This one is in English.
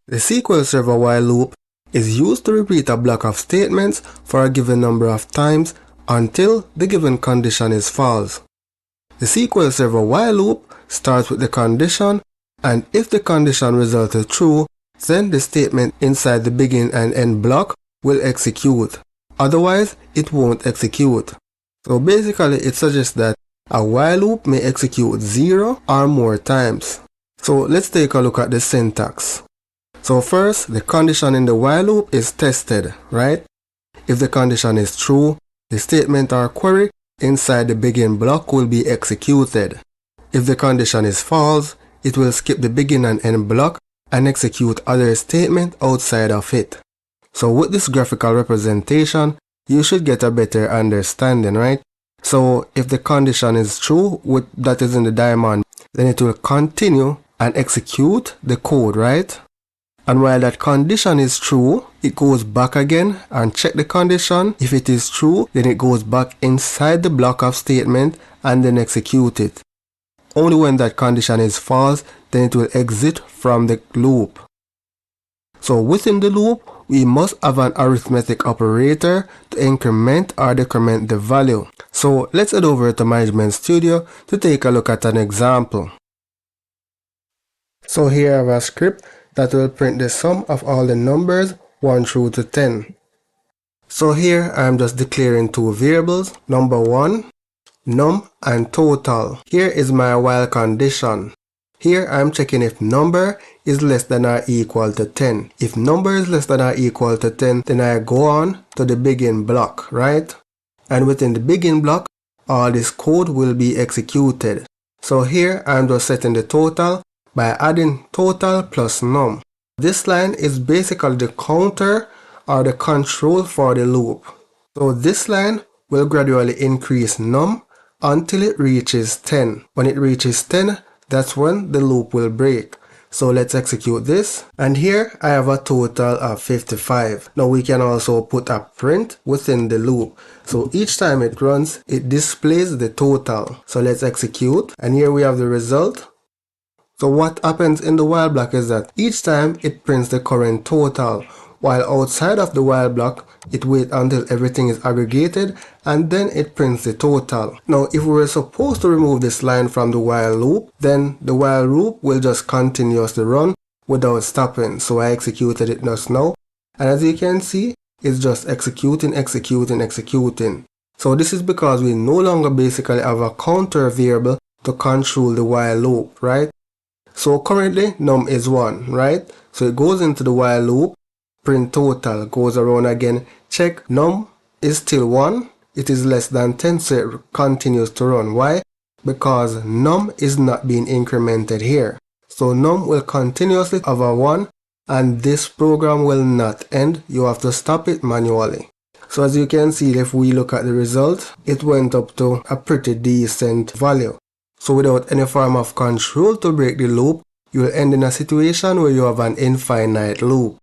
The SQL Server while loop is used to repeat a block of statements for a given number of times until the given condition is false. The SQL Server while loop starts with the condition, and if the condition resulted true, then the statement inside the begin and end block will execute. Otherwise, it won't execute. So basically, it suggests that a while loop may execute 0 or more times. So let's take a look at the syntax. So first, the condition in the while loop is tested, right? If the condition is true, the statement or query inside the begin block will be executed. If the condition is false, it will skip the begin and end block and execute other statement outside of it. So with this graphical representation, you should get a better understanding, right? So if the condition is true, that is in the diamond, then it will continue and execute the code, right? And while that condition is true, it goes back again and check the condition. If it is true, then it goes back inside the block of statement and then execute it. Only when that condition is false, then it will exit from the loop. So within the loop, we must have an arithmetic operator to increment or decrement the value. So let's head over to Management Studio to take a look at an example. So here I have a script that will print the sum of all the numbers 1 through to 10. So here I am just declaring two variables, number 1, num, and total. Here is my while condition. Here I am checking if number is less than or equal to 10. If number is less than or equal to 10, then I go on to the begin block, right? And within the begin block, all this code will be executed. So here I am just setting the total by adding total plus num. This line is basically the counter or the control for the loop. So this line will gradually increase num until it reaches 10. When it reaches 10, that's when the loop will break. So let's execute this. And here I have a total of 55. Now we can also put a print within the loop. So each time it runs, it displays the total. So let's execute. And here we have the result. So what happens in the while block is that each time it prints the current total, while outside of the while block, it waits until everything is aggregated and then it prints the total. Now if we were supposed to remove this line from the while loop, then the while loop will just continuously run without stopping. So I executed it just now, and as you can see, it's just executing. So this is because we no longer basically have a counter variable to control the while loop, right? So currently num is 1, right? So it goes into the while loop, print total, goes around again, check num is still 1, it is less than 10, so it continues to run. Why? Because num is not being incremented here. So num will continuously have a 1 and this program will not end. You have to stop it manually. So as you can see, if we look at the result, it went up to a pretty decent value. So without any form of control to break the loop, you will end in a situation where you have an infinite loop.